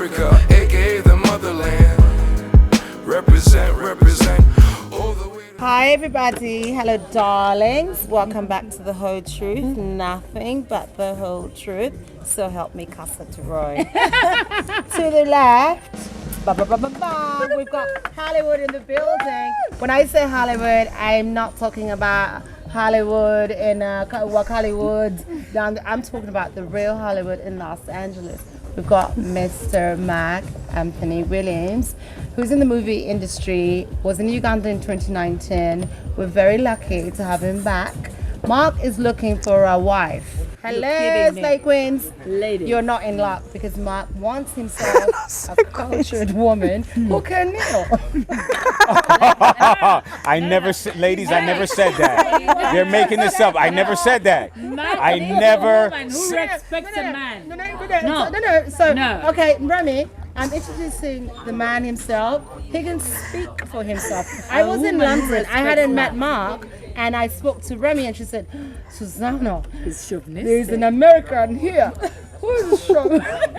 Africa, aka the motherland. Represent all the way. Hi everybody, hello darlings, welcome back to The Whole Truth, nothing but the whole truth, so help me CASA De Roy. To the left, we've got Hollywood in the building. When I say Hollywood, I'm not talking about Hollywood in Hollywood down I'm talking about the real Hollywood in Los Angeles. We've got Mr. Mark Anthony Williams, who's in the movie industry, was in Uganda in 2019. We're very lucky to have him back. Mark is looking for a wife. Hello, Slay Queens. Lady. You're not in luck because Mark wants himself a cultured woman who can kneel. I never said, ladies, I never said that. They're making this up. I never said that. I never. Who respects a man? No. Okay, Remy, I'm introducing the man himself. He can speak for himself. I was in London. I hadn't met Mark. And I spoke to Remy and she said, Susanna, there's an American here who is chauvinistic.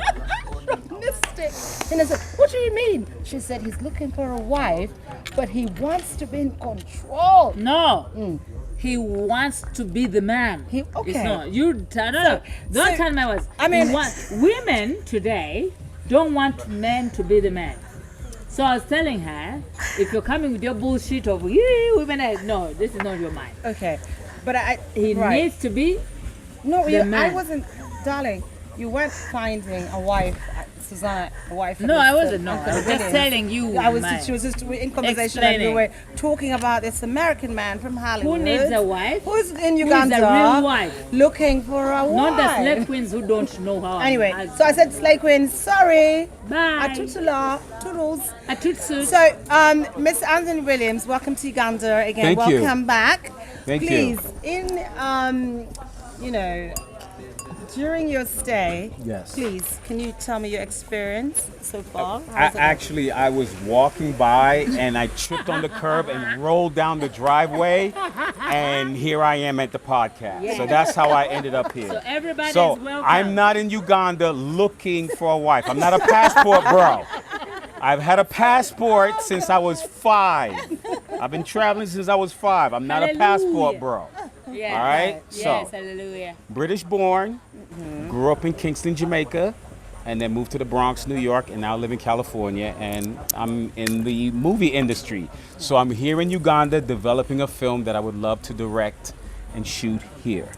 And I said, what do you mean? She said, he's looking for a wife, but he wants to be in control. No. He wants to be the man. Okay. It's not. Don't tell me words. I mean, women today don't want men to be the man. So I was telling her, if you're coming with your bullshit of women, no, this is not your mind. Okay, but he needs to be the man. I wasn't, darling. You weren't finding a wife, Susanna, a wife. No, I wasn't. No, I was just telling you. She was just in conversation, and we were talking about this American man from Hollywood. Who needs a wife? Who's in Uganda? Who is a real wife? Looking for a wife. Not the slave queens who don't know how. Anyway, so I said, slave queens, sorry. Bye. Atutula, toodles. Atutsu. So, Miss Anthony Williams, welcome to Uganda again. Thank you. Welcome back. Thank you. Please, during your stay, Yes. please, can you tell me your experience so far? I was walking by and I tripped on the curb and rolled down the driveway, and here I am at the podcast. Yeah. So that's how I ended up here. So everybody's So welcome. I'm not in Uganda looking for a wife. I'm not a passport bro. I've had a passport since I was 5. I've been traveling since I was 5. I'm not a passport bro. Yeah. All right? Yes, So, hallelujah. British born, grew up in Kingston, Jamaica, and then moved to the Bronx, New York, and now live in California. And I'm in the movie industry. So I'm here in Uganda developing a film that I would love to direct and shoot here.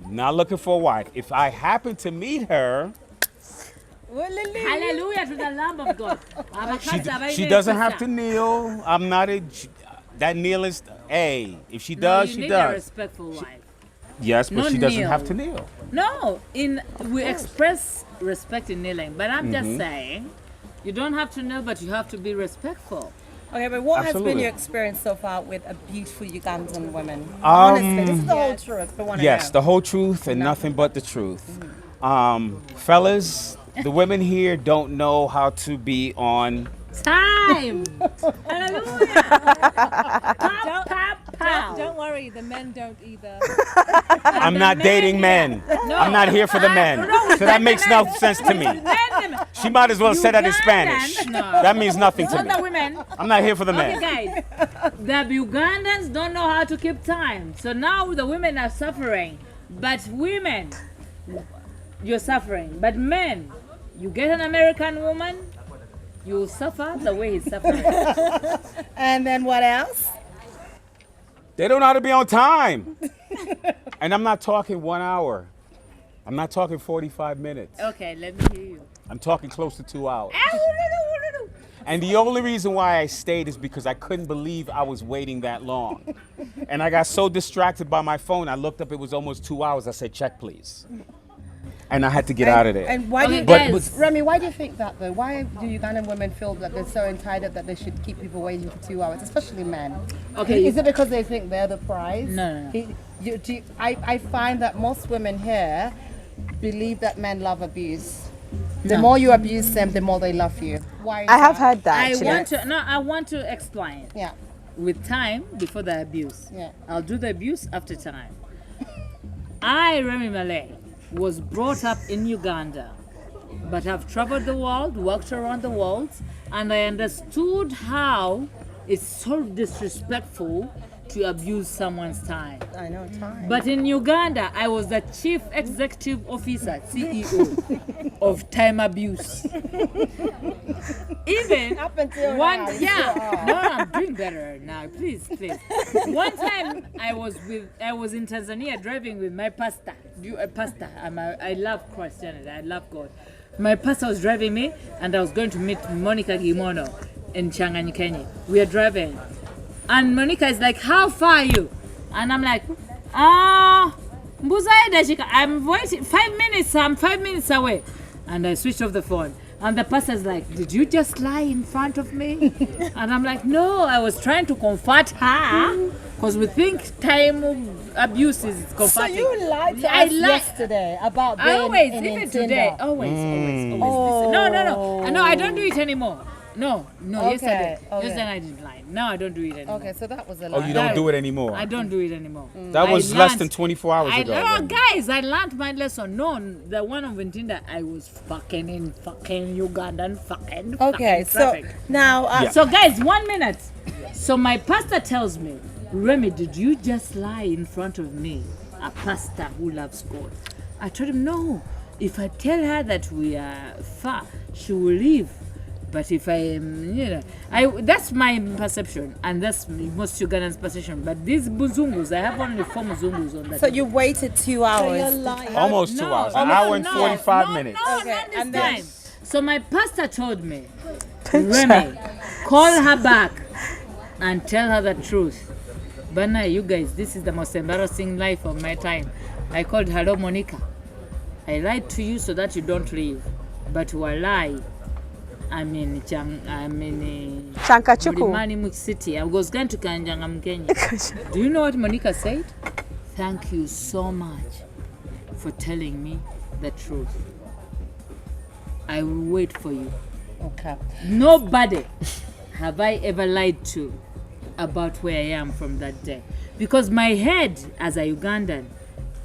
Not looking for a wife. If I happen to meet her, Hallelujah to the Lamb of God. she doesn't have to kneel. I'm not a... That kneel is... Hey, if she does, you she need does. a respectful wife. Yes, but No she doesn't kneel. have to kneel. No, we express respect in kneeling, but I'm just saying, you don't have to kneel, but you have to be respectful. Okay, but what has been Absolutely. your experience so far with a beautiful Ugandan woman? Honestly, this is the whole truth. We want to Yes, know. the whole truth and nothing but the truth. Fellas, the women here don't know how to be on... Time! Hallelujah! Don't worry, the men don't either. I'm not dating men. I'm not here for the men. So that makes no sense to me. She might as well say that in Spanish. Ugandans, no. That means nothing to Not the me. women. I'm not here for the Okay, men. guys. The Ugandans don't know how to keep time. So now the women are suffering. But women, you're suffering. But men, you get an American woman, you suffer the way he's suffering. And then what else? They don't know how to be on time. And I'm not talking 1 hour. I'm not talking 45 minutes. Okay, let me hear you. I'm talking close to 2 hours. And the only reason why I stayed is because I couldn't believe I was waiting that long. And I got so distracted by my phone, I looked up, it was almost 2 hours. I said, check, please. And I had to get out of there. And why do you, guys. Remy, why do you think that though? Why do Ugandan women feel that they're so entitled that they should keep people waiting for 2 hours, especially men? Okay. Is it because they think they're the prize? No. I find that most women here believe that men love abuse. The more you abuse them, the more they love you. Why? I have heard that. I want to explain. Yeah. With time before the abuse. Yeah. I'll do the abuse after time. I, Remy Malay, was brought up in Uganda but I've traveled the world, walked around the world, and I understood how it's so disrespectful to abuse someone's time. I know time. But in Uganda, I was the chief executive officer, CEO of time abuse. Even Up until one, now, you yeah, still are. no, I'm doing better now. Please. One time, I was in Tanzania driving with my pastor. Pastor, I love Christianity. I love God. My pastor was driving me, and I was going to meet Monica Gimono in Changanyi, Kenya. We are driving. And Monica is like, how far are you? And I'm like, Mbuzaye Dashika, I'm waiting 5 minutes, I'm 5 minutes away. And I switched off the phone. And the pastor's like, did you just lie in front of me? And I'm like, no, I was trying to comfort her. Because we think time abuse is So comforting. you lied to I us lied. yesterday about being Always, in even Tinder. today. Always. No, I don't do it anymore. No, Okay, yesterday. okay. Yesterday I didn't lie. Now I don't do it anymore. Okay, so that was a Oh, lie. you don't do it anymore. I don't do it anymore. That I was less learned- than 24 hours ago. Guys, I learned my lesson. No, the one of Tinder, I was fucking in fucking Ugandan fucking. Okay, fucking so traffic. now, So guys, 1 minute. So my pastor tells me, Remy, did you just lie in front of me? A pastor who loves God. I told him, no. If I tell her that we are far, she will leave. But if I am, that's my perception, and that's most Ugandans' perception. But these Muzungus, I have only 4 Muzungus on that. so you waited 2 hours. Almost 2 hours. An hour and 45 minutes. No, Okay, not this and then- time. So my pastor told me, Remy, call her back and tell her the truth. But now, you guys, this is the most embarrassing life of my time. I called, hello, Monica. I lied to you so that you don't leave. But walai, I'm in Chankachuku. Mlimani City. I was going to Kanjangam, Kenya. Do you know what Monica said? Thank you so much for telling me the truth. I will wait for you. Okay. Nobody have I ever lied to about where I am from that day. Because my head as a Ugandan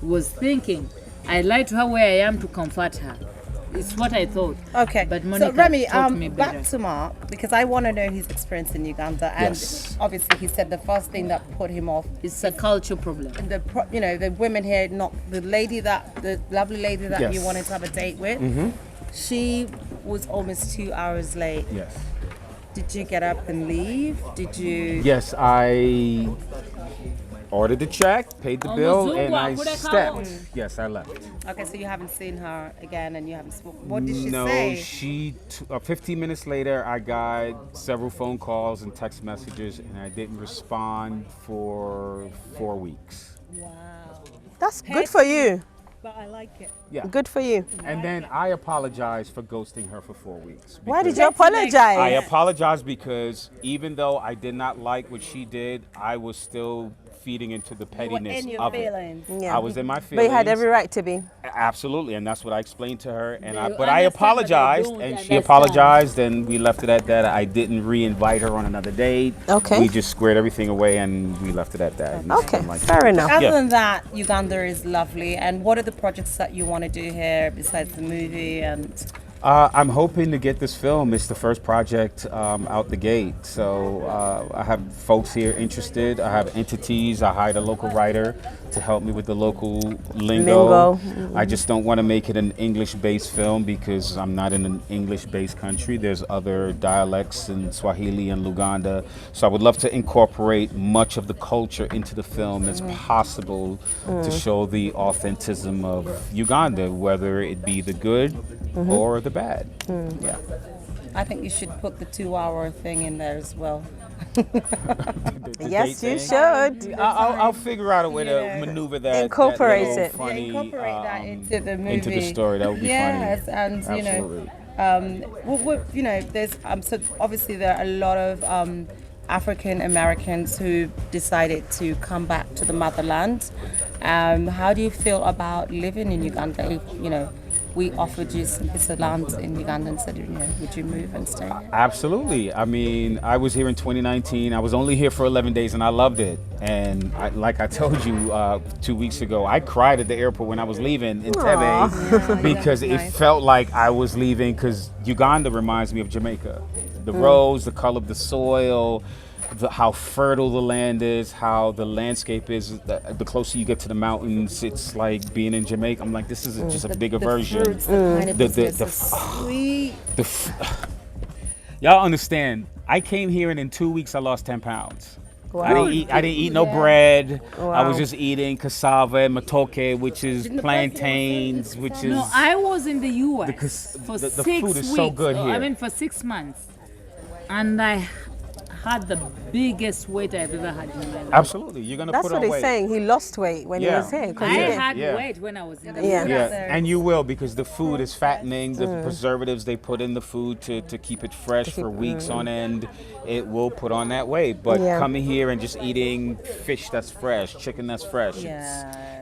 was thinking, I lied to her where I am to comfort her. It's what I thought. Okay. But Monica so Remy, taught me better. back to Mark, because I want to know his experience in Uganda, and Yes. obviously he said the first thing that put him off, It's a culture problem. the women here, not the lovely lady that Yes. you wanted to have a date with. She was almost 2 hours late. Yes. Did you get up and leave? Did you? Yes, I ordered the check, paid the bill, and I stepped. Yes, I left. Okay, so you haven't seen her again, and you haven't. What did she No, say? 15 minutes later, I got several phone calls and text messages, and I didn't respond for 4 weeks. That's good for you. But I like it. Yeah. Good for you. And then I apologized for ghosting her for 4 weeks. Why did because you apologize? I apologized because even though I did not like what she did, I was still feeding into the pettiness in your of feelings. it. Yeah. I was in my But feelings. you had every right to be. Absolutely, and that's what I explained to her. And They I understand, but I but they apologized, don't and she understand. apologized, and we left it at that. I didn't re-invite her on another date. Okay. We just squared everything away, and we left it at that. And Okay, something like fair that. enough. Other Yeah. than that, Uganda is lovely. And what are the projects that you want to do here besides the movie? And I'm hoping to get this film. It's the first project out the gate. So I have folks here interested. I have entities. I hired a local writer to help me with the local lingo. I just don't want to make it an English-based film because I'm not in an English-based country. There's other dialects in Swahili and Luganda. So I would love to incorporate much of the culture into the film as possible to show the authentism of Uganda, whether it be the good or the bad. Yeah. I think you should put the 2-hour thing in there as well. The Yes, date you thing. should. I'll figure out a way Yeah. to maneuver that. Incorporate that little it. Yeah, Funny, incorporate that into the movie. Into the story. That would be yes, funny. and Absolutely. there's so obviously there are a lot of African Americans who decided to come back to the motherland. How do you feel about living in Uganda? If, we offered you some piece of land in Uganda and said, would you move and stay here? Absolutely. I mean, I was here in 2019. I was only here for 11 days and I loved it. And like I told you 2 weeks ago, I cried at the airport when I was leaving in Tebe because it felt like I was leaving, because Uganda reminds me of Jamaica. The roads, the color of the soil, how fertile the land is, how the landscape is. The closer you get to the mountains, it's like being in Jamaica. I'm like, this is just a bigger version. Fruits, the sweet. Y'all understand? I came here and in 2 weeks I lost 10 pounds. Wow. I didn't eat no bread. I was just eating cassava and matoke, which is plantains, which is. No, I was in the U.S. for the 6 food is weeks. so good here. I mean, for 6 months, and I had the biggest weight I've ever had in my life. Absolutely, you're gonna That's put what on he's weight. saying. He lost weight when he Yeah. was here. 'cause I he did. had Yeah. weight when I was in the Yeah. U.S. Yeah, and you will, because the food is fattening. The preservatives they put in the food to keep it fresh for weeks on end, it will put on that weight. But Yeah. coming here and just eating fish that's fresh, chicken that's fresh,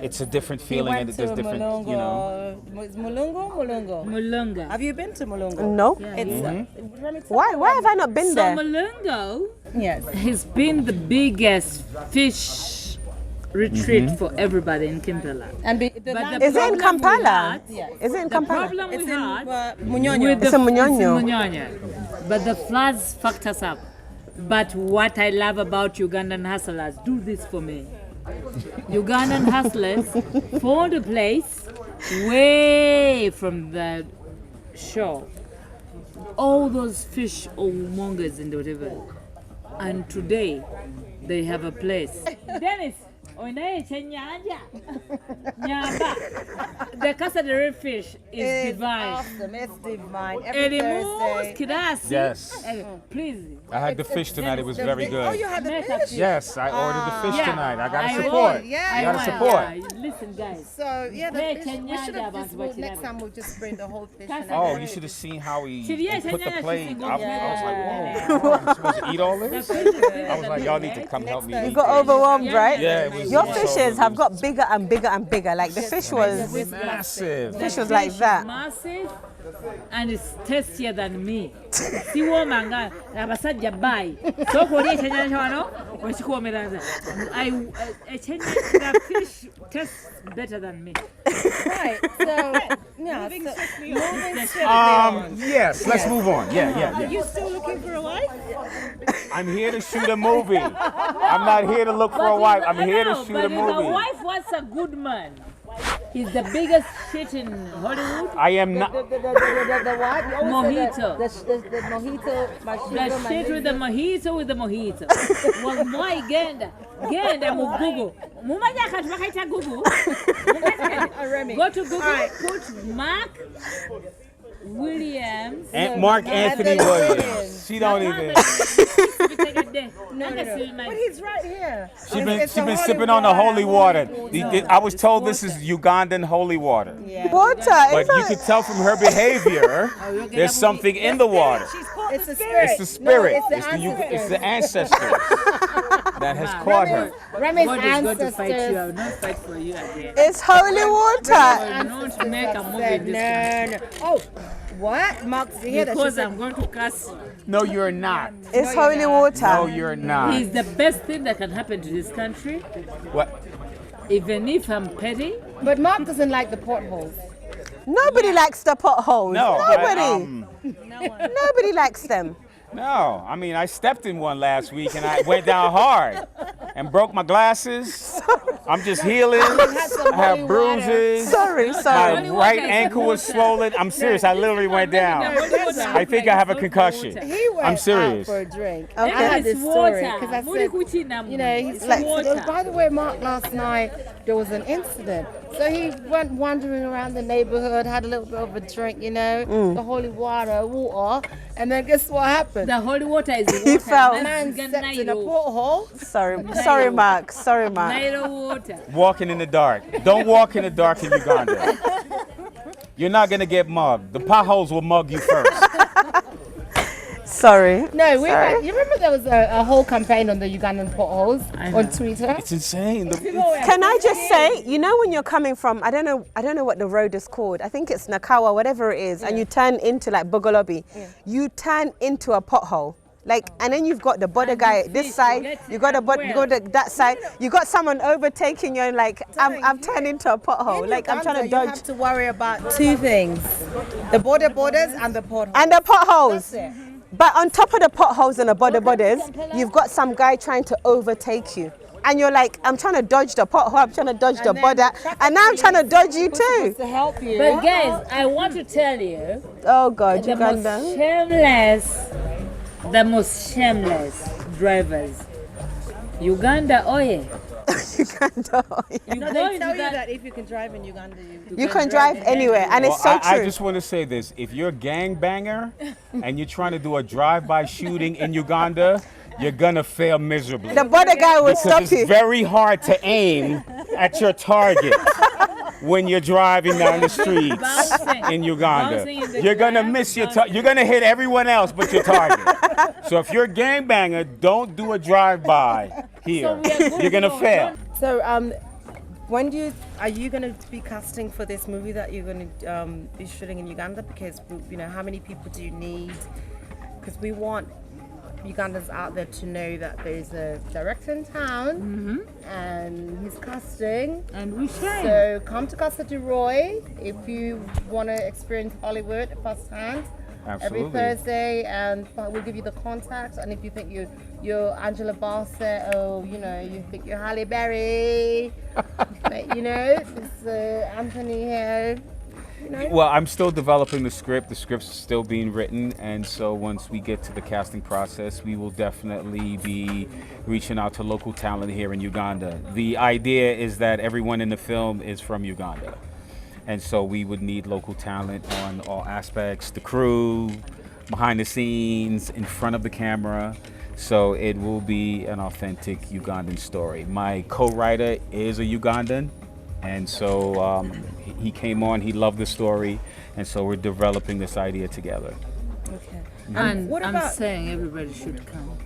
it's a different He feeling, went and to there's different, Mulungu. you know. Mulungu? Mulunga. Have you been to Mulungu? No. It's Why have I not been So there? Mulunga yes. has been the biggest fish retreat for everybody in Kampala. And the But land the Is it in problem we Kampala? had- Yes. Is it in The Kampala? problem It's we in had Munyonyo. with the It's in it's Munyonyo. Munyonyo. But the floods fucked us up. But what I love about Ugandan hustlers, do this for me. Ugandan hustlers found a place way from the shore. All those fish mongers and whatever. And today they have a place. Dennis, the CASA de Roy fish is It's divine. awesome. It's divine. It Every removes Thursday. kirasi. Yes. Please. I had the fish tonight. It was very Oh, good. you had the Make up fish? Yes, I ordered the fish Yeah. tonight. I gotta I support. want. Yeah. I gotta want. support. Yeah. Listen, guys. So, yeah, the Hey, fish. We Kenyanja should have abantu just, bakiraba. next time we'll just bring the whole fish. Casa and Oh, de you Roy. should have seen how he Chiriya put the Kenyanja plate. single I was Yeah. like, whoa, I'm supposed to eat all this? I was like, y'all need to come help me Next eat You got this. overwhelmed, right? Yeah, it was Your so fishes good. have got bigger and bigger and bigger. Like the fish was. Massive. Fish was like that. Massive and it's tastier than me. Si womanga abasajja bai. So ko li ekyenyanja wano wekikuwomeranza. The fish tastes better than me. Right. So, yeah. Moving swiftly Yes, let's move on. Yeah. You still looking for a wife? I'm here to shoot a movie. I'm not here to look for a wife. I'm here to shoot a But if a movie. wife wants a good man, he's the biggest shit in Hollywood. I am not. The what? You always say Mojito. The mojito, my sugar, The my shit with the mojito. Well, why genda? Genda mu Google. Mumanya kati bakaita Google. Remy. Go to Google, put Mark Williams. Mark Anthony Williams. She don't even. No. But he's right here. She been sipping on the holy water. I was told this is Ugandan holy water. Water. But you can tell from her behavior, there's something in the water. It's the spirit. It's the spirit. No, It's the ancestors that has caught her. Remy's God is going to fight you. I ancestors. will not fight for you again. It's holy water. I will not make a movie in this country. No. Oh, what? Mark's here. Because I'm going to curse you. No, you're not. It's holy water. No, you're not. He's the best thing that can happen to this country, What? even if I'm petty. But Mark doesn't like the potholes. Nobody likes the potholes. No. Nobody. Nobody likes them. No. I mean, I stepped in one last week and I went down hard and broke my glasses. I'm just healing. I have bruises. Sorry. My right ankle was swollen. I'm serious. I literally went down. I think I have a concussion. He went I'm serious. out for a drink. Okay. I had this It's story water. because I Muri said, kuchina you know, he's it's like, water. by the way, Mark, last night there was an incident. So he went wandering around the neighborhood, had a little bit of a drink, you know, the holy water, and then guess what happened? The holy water is water. fell. Man stepped in a pothole. Sorry, Mark. Sorry, Mark. Nairo water. Walking in the dark. Don't walk in the dark in Uganda. You're not going to get mugged. The potholes will mug you first. Sorry. No, we Sorry. had, you remember there was a whole campaign on the Ugandan potholes on Twitter? It's insane. Can I just say, you know, when you're coming from, I don't know what the road is called. I think it's Nakawa, whatever it is, and you turn into like Bogolobi. You turn into a pothole. Like, and then you've got the border guy this side, you got that side, you got someone overtaking you, and like, I'm turned into a pothole. Like, I'm trying to dodge. You have to worry about two things: the borders and the potholes. And the potholes. That's it. But on top of the potholes and the borders, you've got some guy trying to overtake you. And you're like, I'm trying to dodge the pothole, I'm trying to dodge the border, and now I'm trying to dodge you too. To help you. But guys, I want to tell you, Oh God, the most shameless drivers, Uganda, oh yeah. Uganda. You No, go they into tell you that- that if you can drive in Uganda, You can drive anywhere, and it's so Well, I true. just want to say this. If you're a gangbanger and you're trying to do a drive-by shooting in Uganda, you're going to fail miserably. The border guy will Because stop it's you. very hard to aim at your target when you're driving down the streets Bouncing. in Uganda. Bouncing in the You're going to ground, miss your bouncing. you're going to hit everyone else but your target. So if you're a gangbanger, don't do a drive-by here. we are good You're going to to go. fail. So, when are you going to be casting for this movie that you're going to be shooting in Uganda? Because, you know, how many people do you need? Because we want Ugandans out there to know that there's a director in town and he's casting. And we share. So come to CASA De Roy if you want to experience Hollywood firsthand. Absolutely. Every Thursday, and we'll give you the contact. And if you think you're Angela Bassett, or you know you think you're Halle Berry, but, you know it's Anthony here. You know. Well, I'm still developing the script. The script's still being written, and so once we get to the casting process, we will definitely be reaching out to local talent here in Uganda. The idea is that everyone in the film is from Uganda, and so we would need local talent on all aspects, the crew, behind the scenes, in front of the camera. So it will be an authentic Ugandan story. My co-writer is a Ugandan, and so he came on, he loved the story, and so we're developing this idea together. Okay. And what I'm about- saying everybody should come.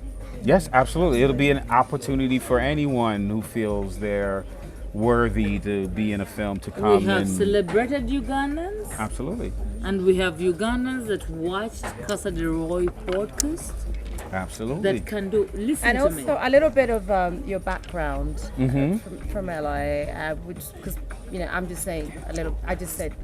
Yes, absolutely. It'll be an opportunity for anyone who feels they're worthy to be in a film to come We have and celebrated Ugandans, absolutely. and we have Ugandans that watched Casa de Roy podcast Absolutely. that can do. Listen And to me. also a little bit of your background Mm-hmm. from LA, which because you know I'm just saying a little. I just said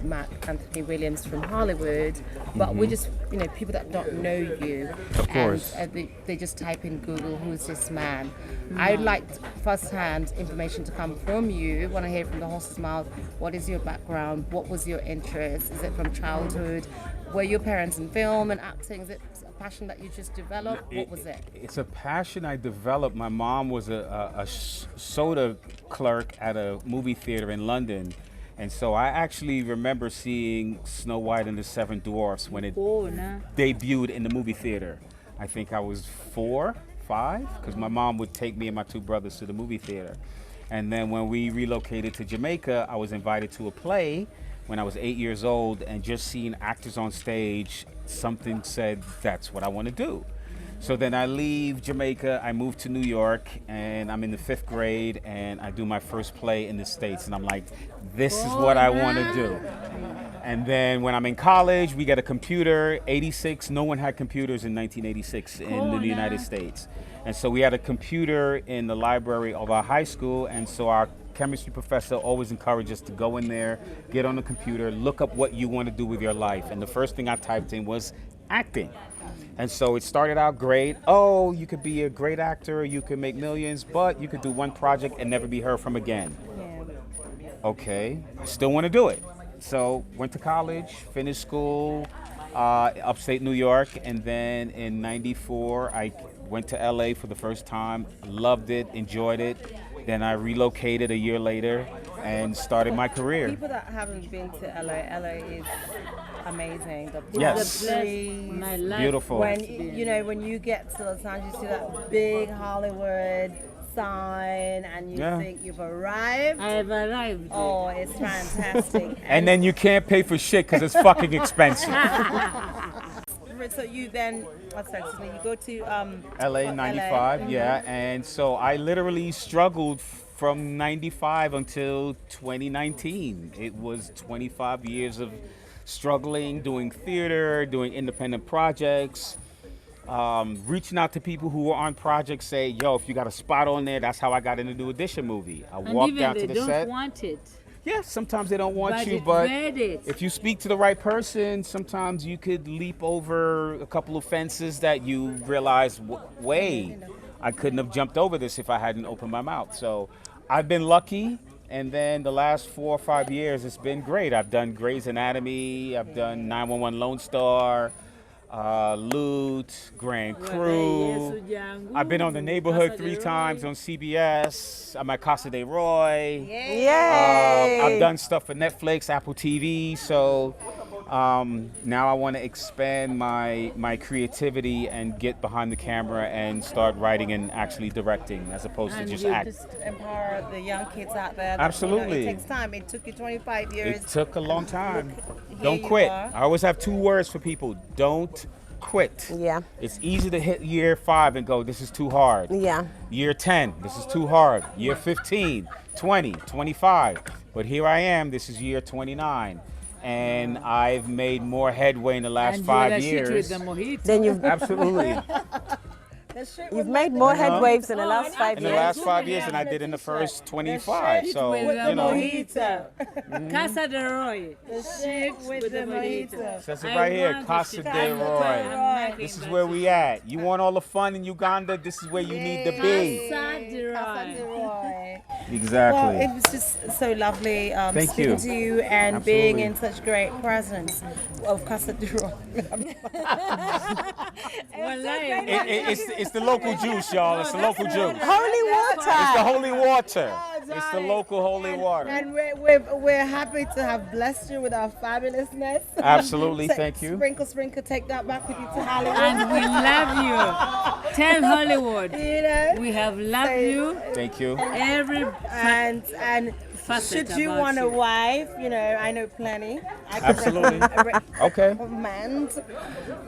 Matt Anthony Williams from Hollywood, but we just you know people that don't know you, Of course. and they just type in Google who's this man. I'd like first-hand information to come from you. Want to hear from the horse's mouth. What is your background? What was your interest? Is it from childhood? Were your parents in film and acting? Is it a passion that you just developed? What was it? It's a passion I developed. My mom was a soda clerk at a movie theater in London. And so I actually remember seeing Snow White and the Seven Dwarfs when it Oh, nah. debuted in the movie theater. I think I was 4, 5, because my mom would take me and my 2 brothers to the movie theater. And then when we relocated to Jamaica, I was invited to a play when I was 8 years old, and just seeing actors on stage, something said, that's what I want to do. So then I leave Jamaica, I move to New York, and I'm in the 5th grade, and I do my first play in the States, and I'm like, this is what I want to do. And then when I'm in college, we get a computer, 86, no one had computers in 1986 in the United States. And so we had a computer in the library of our high school, and so our chemistry professor always encouraged us to go in there, get on the computer, look up what you want to do with your life. And the first thing I typed in was acting. And so it started out great. Oh, you could be a great actor, you could make millions, but you could do one project and never be heard from again. Okay, I still want to do it. So went to college, finished school, upstate New York, and then in '94 I went to LA for the first time, loved it, enjoyed it. Then I relocated a year later and started my career. People that haven't been to LA is amazing. The Yes. trees. My life. Beautiful. When you know when you get to Los Angeles, you see that big Hollywood sign, and you Yeah. think you've arrived. I have arrived. Oh, it's fantastic. And then you can't pay for shit because it's fucking expensive. over. So you then, you go to LA 95, yeah. And so I literally struggled from 95 until 2019. It was 25 years of struggling, doing theater, doing independent projects, reaching out to people who were on projects, say, yo, if you got a spot on there, that's how I got into the audition movie. I And walked even down they to the don't set. want it. Yeah, sometimes they don't want But you, it's but read it. if you speak to the right person, sometimes you could leap over a couple of fences that you realize, way, I couldn't have jumped over this if I hadn't opened my mouth. So I've been lucky, and then the last 4 or 5 years, it's been great. I've done Grey's Anatomy, I've done 911 Lone Star, Loot, Grand Crew. I've been on The Neighborhood 3 times on CBS. I'm at Casa de Roy. Yay! I've done stuff for Netflix, Apple TV. So now I want to expand my creativity and get behind the camera and start writing and actually directing, as opposed to And just you act. just empower the young kids out there. Absolutely. It takes time. It took you 25 years. It took a long time. Here Don't you quit. are. I always have 2 words for people. Don't quit. Yeah. It's easy to hit year 5 and go, this is too hard. Yeah. Year 10, this is too hard. Year 15, 20, 25. But here I am, this is year 29. And I've made more headway in the last And 5 you had a years. shit with the mojito. Then you've Absolutely. you've made more head waves in the last 5 In the years. last 5 years than I did in the first 25. So, with the you know, mojito. Casa de Roy. The shit with the mojito. says it right here, Casa de Roy. This is where we at. You want all the fun in Uganda? This is where you need to be. Casa de Roy. Exactly. Well, it was just so lovely Thank speaking you. to you and being Absolutely. in such great presence of Casa de Roy. It's the local juice, y'all. It's the local juice. Holy It's the water! holy water. It's the local holy water. And we're happy to have blessed you with our fabulousness. Absolutely, So, thank you. Sprinkle, sprinkle, take that back with you to Hollywood. And we love you. Tell Hollywood. You know? We have loved you. Thank you. Every And facet should you about want a you. wife, you know, I know plenty. I could Absolutely. Okay. recommend.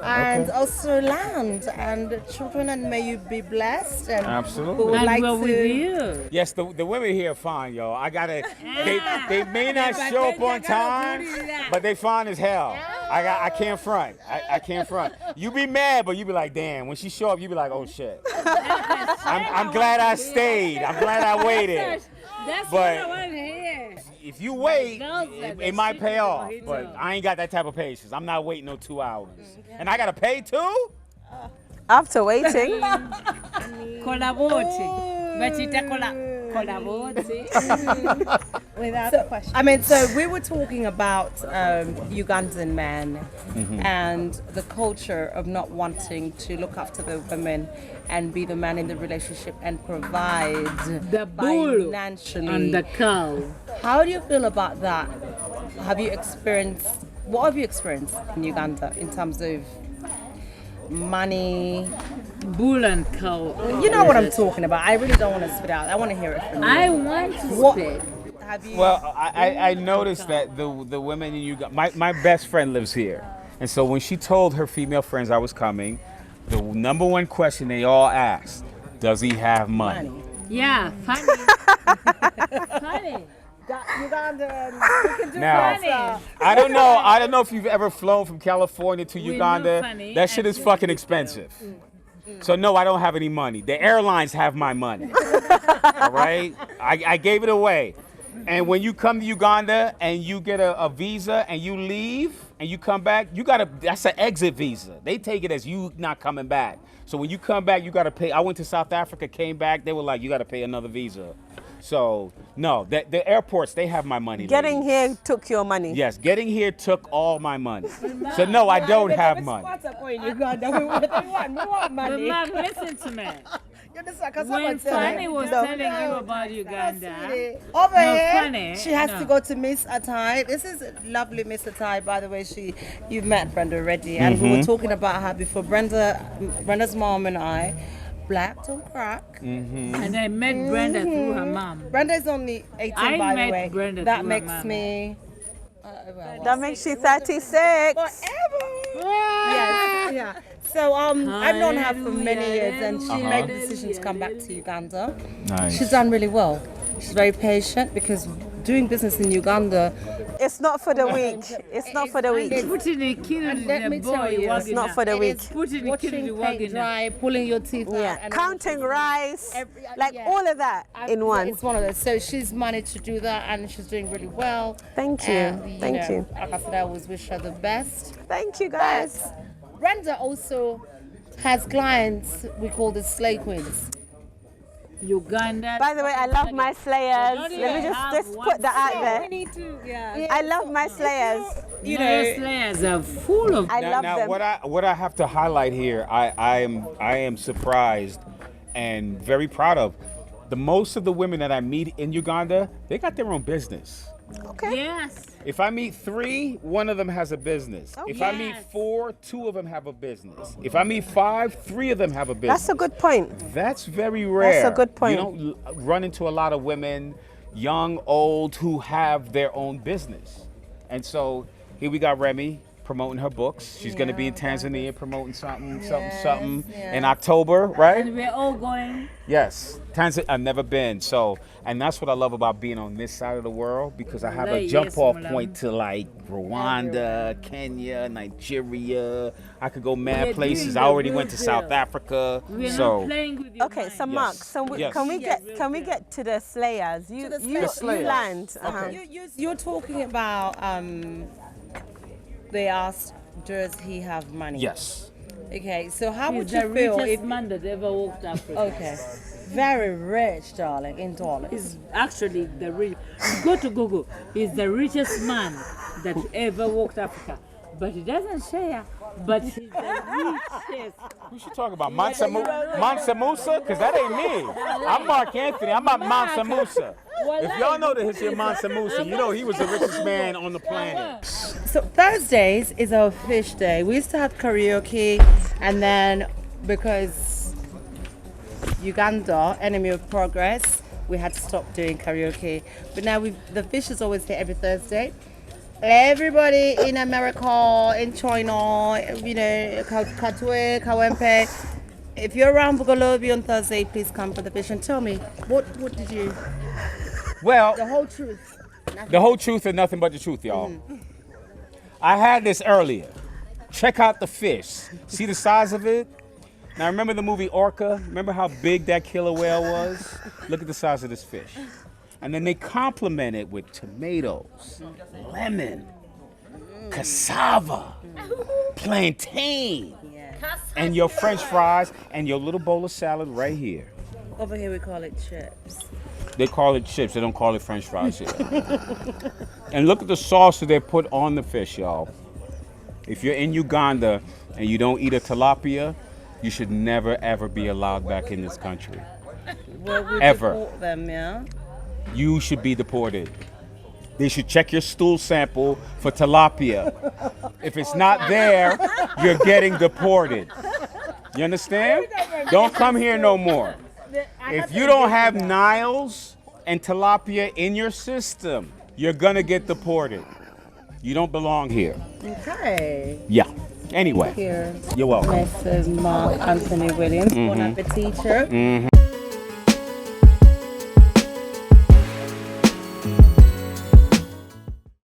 And also land and children, and may you be blessed. And Absolutely. who would And like we're to. with you. Yes, the women here are fine, y'all. I gotta. Yeah. They may not but show then up you on gotta time, do that. but they fine as hell. I can't front. I can't front. You be mad, but you be like, damn. When she show up, you be like, oh shit. I'm glad I stayed. I'm glad I waited. That's But- what I want to hear. If you wait, Those are it the might shit pay with off. mojito. But I ain't got that type of patience. I'm not waiting no 2 hours. And I gotta pay too? After waiting, Collaborate. Bachita collaborate. Without question. I mean, so we were talking about Ugandan men and the culture of not wanting to look after the women and be the man in the relationship and provide The bull financially. and the cow. How do you feel about that? What have you experienced in Uganda in terms of money? Bull and cow. You know what I'm talking about. I really don't want to spit out. I want to hear it from you. I want to What- speak. Have you? Well, I noticed that the women in Uganda, my best friend lives here. And so when she told her female friends I was coming, the number one question they all asked, does he have money? Yeah, funny. Funny. Uganda, we can do Now, Funny. I don't know if you've ever flown from California to We know Uganda. funny That shit and is fucking expensive. So no, I don't have any money. The airlines have my money. All right? I gave it away. And when you come to Uganda and you get a visa and you leave and you come back, that's an exit visa. They take it as you not coming back. So when you come back, you gotta pay. I went to South Africa, came back, they were like, you gotta pay another visa. So no, the airports, they have my money. getting ladies. here took your money. Yes, getting here took all my money. So no, I don't have money. in Uganda. We want But money. mom, listen to me. You understand? 'Cause When someone said- Fanny was No. telling you about Uganda, Over No, here, funny, she has no. to go to Miss Atai. This is lovely Miss Atai, by the way. You've met Brenda already, and we were talking about her before. Brenda's mom and I, black don't crack. and I met Brenda through her mom. Brenda is only 18, I by the met way. Brenda That through her makes mama. me. That makes you 36. Forever. Yes, yeah. So I've known her for many years, and she made the decision to come back to Uganda. Nice. She's done really well. She's very patient because doing business in Uganda, It's not for the weak. It's not for the weak. Putting a kid in let a me tell boy, you, It's not for the weak. Putting a kid in the watching paint wagon. dry, pulling your teeth out, Yeah, and counting rice, like yeah. all of that in one. It's one of those. So she's managed to do that, and she's doing really well. Thank you. And, Thank you. Like I said, I always wish her the best. Thank you, guys. Brenda also has clients we call the Slay Queens. Uganda. By the way, I love my slayers. don't Let me even just have one put that out there. need to, yeah. I love my slayers. You know, slayers are full of. I love Now, them. what I have to highlight here, I am surprised and very proud of. The most of the women that I meet in Uganda, they got their own business. Okay. Yes. If I meet 3, one of them has a business. If I meet Yes. 4, 2 of them have a business. If I meet 5, 3 of them have a business. That's a good point. That's very rare. That's a good point. You don't run into a lot of women, young, old, who have their own business. And so here we got Remy promoting her books. She's going to be in Tanzania promoting something in October, right? And we're all going. Yes, Tanzania. I've never been, so and that's what I love about being on this side of the world because I have a Yes, jump-off Mulam. point to like Rwanda, Kenya, Nigeria. I could go mad We're places. doing I the already good went to deal. South Africa, We're so not playing with your Okay, mind. so Mark, so Yes. can we Yes. get to the slayers? You the you, slayers. you land. You're talking about they asked, does he have money? yes. Okay, so how would He's you the feel richest if? man that ever walked Africa. Okay, very rich, darling, in dollars. He's actually the rich. Go to Google. He's the richest man that ever walked Africa. But he doesn't share. But he's the richest. We should talk about Mansa Musa, because that ain't me. I'm Mark Anthony. I'm not Mansa Musa. If y'all know the history of Mansa Musa, you know he was the richest man on the planet. So Thursdays is our fish day. We used to have karaoke, and then because Uganda, enemy of progress, we had to stop doing karaoke. But now the fish is always here every Thursday. Everybody in America, in China, you know, Katwe, Kawempe. If you're around Bugolobi on Thursday, please come for the fish and tell me what did you? Well, The whole truth. the whole truth and nothing but the truth, y'all. I had this earlier. Check out the fish. See the size of it? Now remember the movie Orca? Remember how big that killer whale was? Look at the size of this fish. And then they complement it with tomatoes, lemon, cassava, plantain, and your French fries, and your little bowl of salad right here. Over here we call it chips. They call it chips. They don't call it French fries here. And look at the sauce that they put on the fish, y'all. If you're in Uganda and you don't eat a tilapia, you should never, ever be allowed back in this country. Well, we Ever. deport them, yeah. You should be deported. They should check your stool sample for tilapia. If it's not there, you're getting deported. You understand? Don't come here no more. If you don't have Niles and tilapia in your system, you're gonna get deported. You don't belong here. Okay. Yeah. Anyway, Here. you're welcome. Mrs. Mark Anthony Williams. Bon appetit.